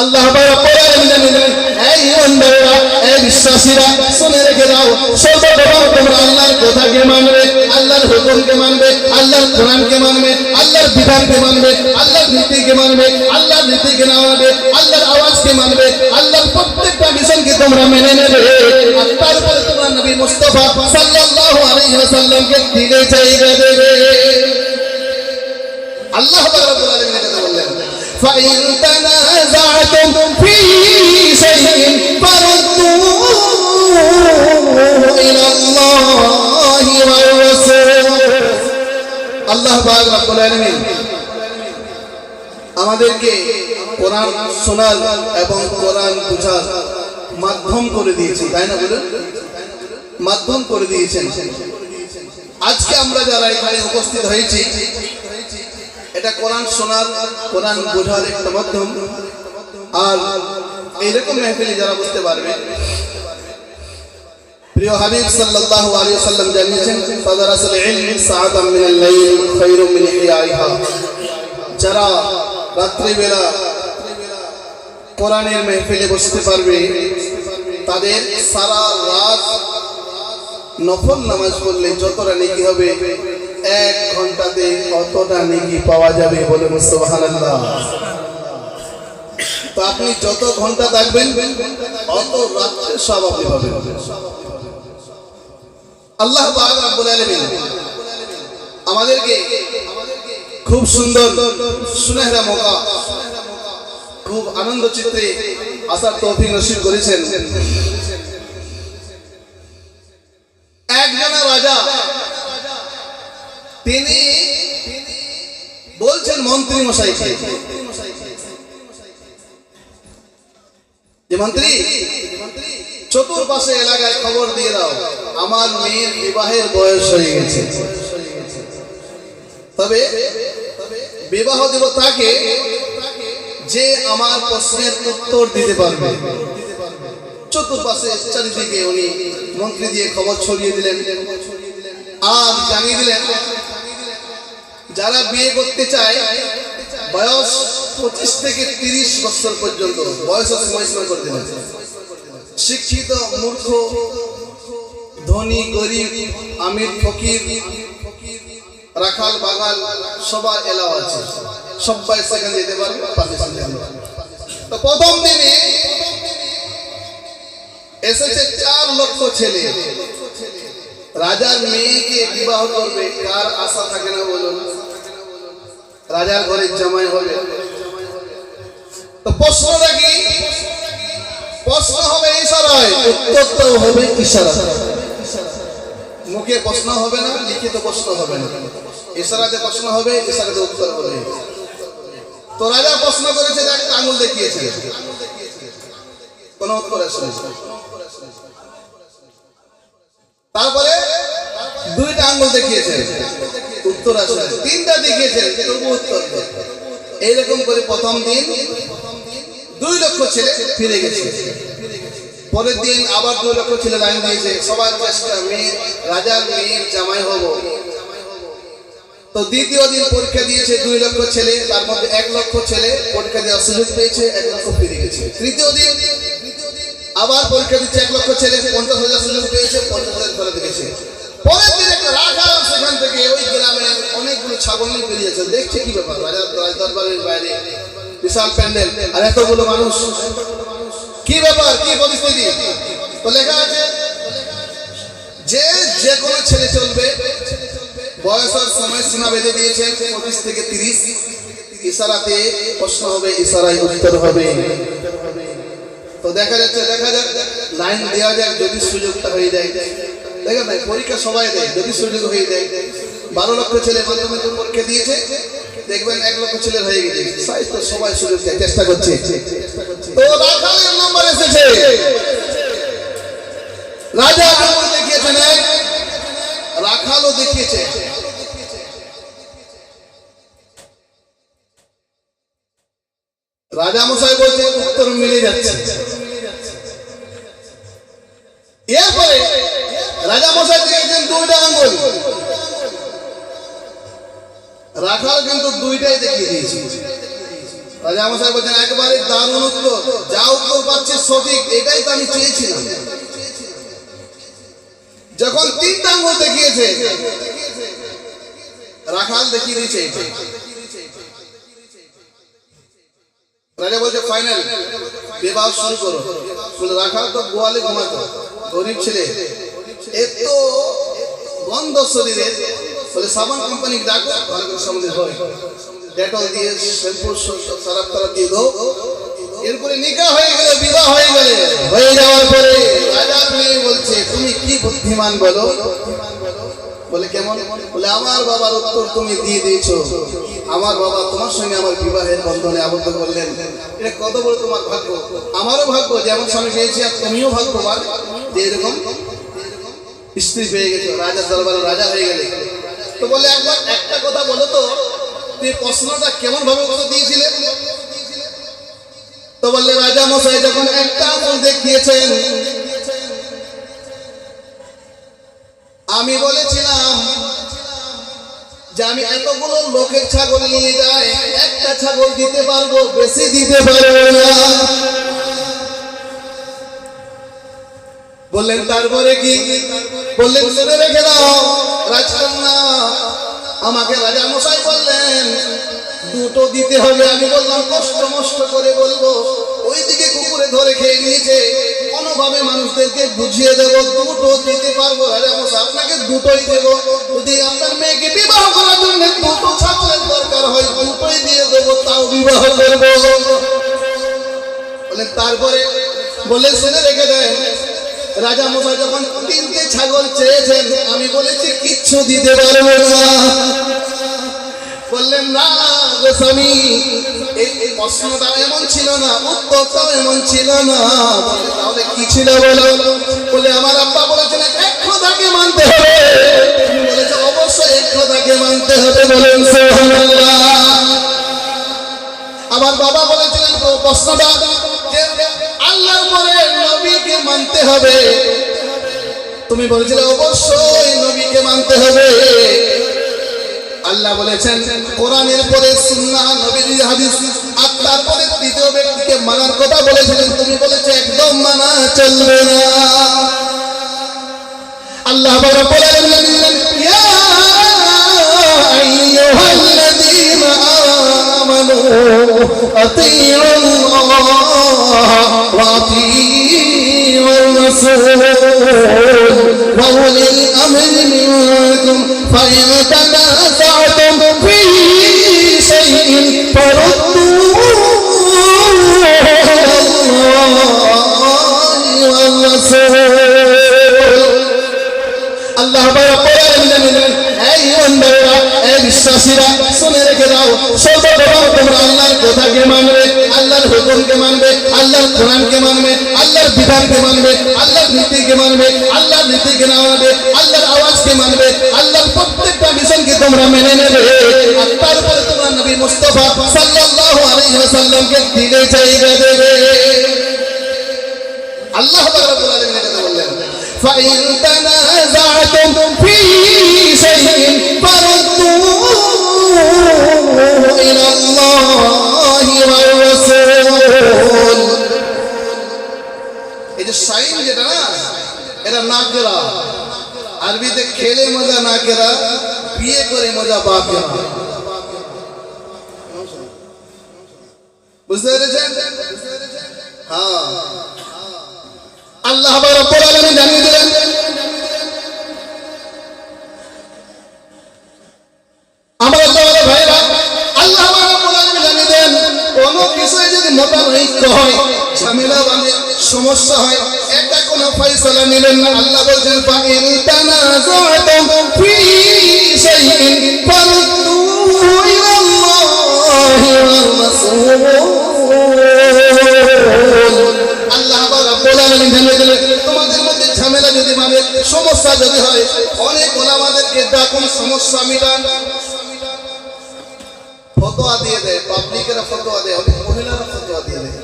আল্লাহ রাব্বুল আলামিন বলেন, এই ইমানদাররা, এই বিশ্বাসীরা, শুনে রেখে দাও, সর্বপ্রথম তোমরা আল্লাহর কথাকে মানবে, আল্লাহর হুকুমকে মানবে, আল্লাহর কোরআনকে মানবে, আল্লাহর বিধানকে মানবে, আল্লাহর নীতিকে মানবে, আল্লাহর নীতিকে না মানবে, আল্লাহর আওয়াজকে মানবে, আল্লাহর প্রত্যেকটা মিশনকে তোমরা মেনে নেবে। আর তারপরে তোমরা নবী মুস্তাফা সাল্লাল্লাহু আলাইহি ওয়াসাল্লামকে দিলে জায়গা দেবে। আল্লাহ রাব্বুল আলামিন এটা বললেন, فإن تنازعتم في شيء فردوه إلى الله والرسول। আল্লাহ পাক রব্বুল আলামিন আমাদেরকে কোরআন শোনার এবং কোরআন বোঝার মাধ্যম করে দিয়েছেন, তাই না বলুন? মাধ্যম করে দিয়েছেন। আজকে আমরা যারা এখানে উপস্থিত হয়েছি, এটা কোরআন শোনার, কোরআন বোঝার একটা মাধ্যম। আর এইরকম মেহফিলে যারা বুঝতে পারবে, প্রিয় হাবিব সাল্লাল্লাহু আলাইহি ওয়াসাল্লাম জানিয়েছেন, ফাদারাসুল ইলম সাআতাম মিনাল লাইল খায়রুম মিন ইহইয়াহা। যারা রাত্রিবেলা কোরআনের মেহফিলে বসতে পারবে, তাদের সারা রাত নফল নামাজ পড়লে যতটা নেকি হবে, 1 ঘন্টাতে কতটা নেকি পাওয়া যাবে, বলে সুবহানাল্লাহ। তো আপনি যত ঘন্টা থাকবেন অত রাত্রে সওয়াব আপনি পাবেন। আল্লাহ পাক রব্বুল আলামিন আমাদেরকে খুব সুন্দর সুনহরা মওকা, খুব আনন্দ চিত্তে আসার তৌফিক নসিব করেছেন। একজন রাজা, তিনি বলছেন মন্ত্রী মশাইকে, যে মন্ত্রী, চতুর্পাশে এলাকায় খবর দিয়ে দাও, আমার মেয়ের বিবাহের বয়স হয়ে গেছে, তবে বিবাহ দেব তাকে যে আমার প্রশ্নের উত্তর দিতে পারবে। চতুর্পাশে চারিদিকে উনি মন্ত্রী দিয়ে খবর ছড়িয়ে দিলেন আর জানিয়ে দিলেন, যারা বিয়ে করতে চায় বয়স 25 থেকে 30 বছর পর্যন্ত বয়সের সময়সীমা করে দিলেন। শিক্ষিত, মূর্খ, ধনী, গরিব, আমির, ফকির, রাখাল, বাগাল সবার এলাও আছে, সবাই সেখানে যেতে পারবে। তো প্রথম দিনে এসেছে 4 লক্ষ ছেলে। রাজার মেয়েকে বিবাহ করবে, কার আশা থাকে না বলুন? রাজার ঘরে জামাই হবে। তো প্রশ্নটা কি? প্রশ্ন হবে ইশারায়, উত্তরটাও হবে ইশারা। মুখে প্রশ্ন হবে না, লিখিত প্রশ্ন হবে না, ইশারাতে প্রশ্ন হবে, ইশারাতে উত্তর হবে। তো রাজা প্রশ্ন করেছে, একটা আঙুল দেখিয়েছে, কোন উত্তর আসেনি। তারপরে 2টা আঙ্গুল দেখিয়েছেন, উত্তর আসে। 3টা দেখিয়েছেন, তবু উত্তর নেই। এইরকম করে প্রথম দিন 2 লক্ষ ছেলে ফিরে গেছে। পরের দিন আবার 2 লক্ষ ছেলে লাইন দিয়েছে, সবার চেষ্টা মেয়ে, রাজার মেয়ের জামাই হব। তো দ্বিতীয় দিন পরীক্ষা দিয়েছে 2 লক্ষ ছেলে, তার মধ্যে 1 লক্ষ ছেলে পরীক্ষা দেওয়ার সুযোগ পেয়েছে, 1 লক্ষ ফিরে গেছে। তৃতীয় দিন আবার পরীক্ষা দিচ্ছে 1 লক্ষ ছেলে, 50,000 সুযোগ পেয়েছে, 50,000 ফেলে দিয়েছে। পরের দিন একটা রাজা সেখান থেকে ওই গ্রামে অনেকগুলো ছাগল নিয়ে বেরিয়েছে। দেখছে কি ব্যাপার, রাজার দরবারের বাইরে বিশাল প্যান্ডেল আর এতগুলো মানুষ, কি ব্যাপার, কি পরিস্থিতি? তো লেখা আছে যে কোনো ছেলে চলবে, বয়সের সময় সীমা বেঁধে দিয়েছে 25 থেকে 30। ইশারাতে প্রশ্ন হবে, ইশারায় উত্তর হবে। তো দেখা যাক লাইন দেওয়া যাক, যদি সুযোগটা হয়ে যায়। দেখেন ভাই, পরীক্ষা সবাই দেয়, যদি সুযোগ হয়ে যায়। 12 লক্ষ ছেলে মাধ্যমিক পরীক্ষা দিয়েছে, দেখবেন 1 লক্ষ ছেলে হয়ে গেছে। তো সবাই সুযোগ দেয়, চেষ্টা করছে। তো রাখালের নাম্বার এসেছে, রাজা যেমন দেখিয়েছেন, রাখালও দেখিয়েছে। রাজা মশাই বলছে উত্তর মিলে যাচ্ছে। এরপরে রাজা মশাই দিয়েছেন 2টা আঙ্গুল, রাখাল কিন্তু 2টাই দেখিয়ে দিয়েছে। রাজা মশাই বলছেন একবারে দারুণ উত্তর, যা উত্তর পাচ্ছে সঠিক, এটাই তো আমি চেয়েছিলাম। যখন তিনটা আঙ্গুল দেখিয়েছে, রাখাল দেখিয়ে দিয়েছে এটা। রাজা বলছে ফাইনাল, বিবাহ শুরু করো। বলে রাখাল তো গোয়ালে ঘুমাতো, গরিব ছেলে, এত গন্ধ শরীরে, বলে সাবান কোম্পানি ডাকো, ভালো করে সামনে হয়, ডেটল দিয়ে শ্যাম্পু সারাপ তারাপ দিয়ে দাও। এরপরে নিকাহ হয়ে গেলে, বিবাহ হয়ে গেলে, হয়ে যাওয়ার পরে রাজা মেয়ে বলছে তুমি কি বুদ্ধিমান বলো। বলে কেমন? বলে আমার বাবার উত্তর তুমি দিয়ে দিয়েছো, আমার বাবা তোমার সঙ্গে আমার বিবাহের বন্ধনে আবদ্ধ করলেন, এটা কত বড় তোমার ভাগ্য। আমারও ভাগ্য যেমন স্বামী পেয়েছি, আর তুমিও ভাগ্যবান যে এরকম স্ত্রী পেয়ে গেছো, রাজার দরবারে রাজা হয়ে গেলে। তো বলে একবার একটা কথা বলো তো, তুই প্রশ্নটা কেমন ভাবে উত্তর দিয়েছিলে? তো বললে রাজা মশাই যখন একটা আঙুল দেখিয়েছেন, আমি বলেছিলাম যে আমি এতগুলো লোকের ছাগল নিয়ে যাই, একটা ছাগল দিতে পারবো, বেশি দিতে পারবো না। বললেন তারপরে কি? বললেন শুনে রেখে দাও রাজকন্যা, আমাকে রাজা মশাই বললেন দুটো দিতে হবে। আমি বললাম কষ্ট মষ্ট করে বলবো, ওইদিকে কুকুরে ধরে খেয়ে নিয়েছে, কোনোভাবে মানুষদেরকে বুঝিয়ে দেবো দুটো দিতে পারবো। রাজা মশাই আপনাকে দুটোই দেবো, যদি আপনার মেয়েকে বিবাহ করার জন্য দুটো ছাগলের দরকার হয় দুটোই দিয়ে দেবো, তাও বিবাহ করবো। বলেন তারপরে? বলে শুনে রেখে দেন, রাজা মশাই যখন তিনটে ছাগল চেয়েছেন, আমি বলেছি কিচ্ছু দিতে পারবো না। বললেন না গো স্বামী, এই প্রশ্নটা এমন ছিল না, উত্তরটাও এমন ছিল না। তাহলে কি ছিল বলো? বলে আমার আব্বা বলেছিলেন এক কথাকে মানতে হবে। বলেছে অবশ্যই এক কথাকে মানতে হবে। বলেন সুবহানাল্লাহ। আমার বাবা বলেছিলেন প্রশ্নটা যে আল্লাহর পরে নবীকে মানতে হবে। তুমি বলেছিলে অবশ্যই নবীকে মানতে হবে। আল্লাহ বলেছেন কোরআনের পরে সুন্নাহ, নবীর হাদিস, আর তারপরে তৃতীয় ব্যক্তিকে মানার কথা বলেছিলেন। তুমি বলেছো একদম মানা চলবে না। আল্লাহ রাব্বুল আলামিন বলেন ইয়া আইয়ুহাল্লাযীনা আমানু আতিউল্লাহ ওয়া আতিউর রাসূল ওয়া উলিল আমরি মিনকুম ফাইন তানাযা'তুম ফী শাইইন ফারুদ্দূহু ইলাল্লাহি ওয়ার রাসূল। আল্লাহ রাব্বুল আলামিন এই বান্দারা, এই বিশ্বাসীরা শুনে রেখে দাও, সর্বপ্রথম তোমরা আল্লাহর কথাকে মানবে, আল্লাহর হুকুমকে মানবে, আল্লাহর কোরআনকে মানবে, আল্লাহর বিধানকে মানবে, আল্লাহর নীতিকে মানবে, আল্লাহর নীতিকে না মানবে, আল্লাহর আওয়াজকে মানবে, আল্লাহর প্রত্যেকটা মিশনকে তোমরা মেনে নেবে। আর তারপরে তোমরা নবী মুস্তাফা সাল্লাল্লাহু আলাইহি ওয়াসাল্লামকে দিলে জায়গা দেবে। আল্লাহ রাব্বুল আলামিন এটা বললেন فإن تنازعتم في شيء فردوه إلى الله والرسول। এই যে সাইন যেটা না, এটা নাকেরা, আরবিতে খেলে মজা নাকেরা, বিয়ে করে মজা বাপেরা। বুঝতে পেরেছেন? হ্যাঁ, আল্লাহ রাব্বুল আলামিন জানিয়ে দিলেন আমার ভাইরা, আল্লাহ রাব্বুল আলামিন জানিয়ে দেন কোন বিষয়ে যদি মতানৈক্য হয়, ঝামেলা বাঁধে, সমস্যা হয়, এটা কোনো ফয়সালা নেবেন না। আল্লাহ বলেন ফাইন তানাযা'তুম ফী শাইইন ফারুদ্দূহু ইলাল্লাহি ওয়ার রাসূল। আল্লাহ রাব্বুল আলামিন জানিয়ে দিলেন তোমাদের মধ্যে ঝামেলা যদি মানে সমস্যা যদি হয়, অনেক ওলামাদেরকে ডাকুন, সমস্যা মিটান। ফতোয়া দিয়ে দেয়, পাবলিকেরা ফতোয়া দেয়, অনেক মহিলারা ফতোয়া দিয়ে দেয়।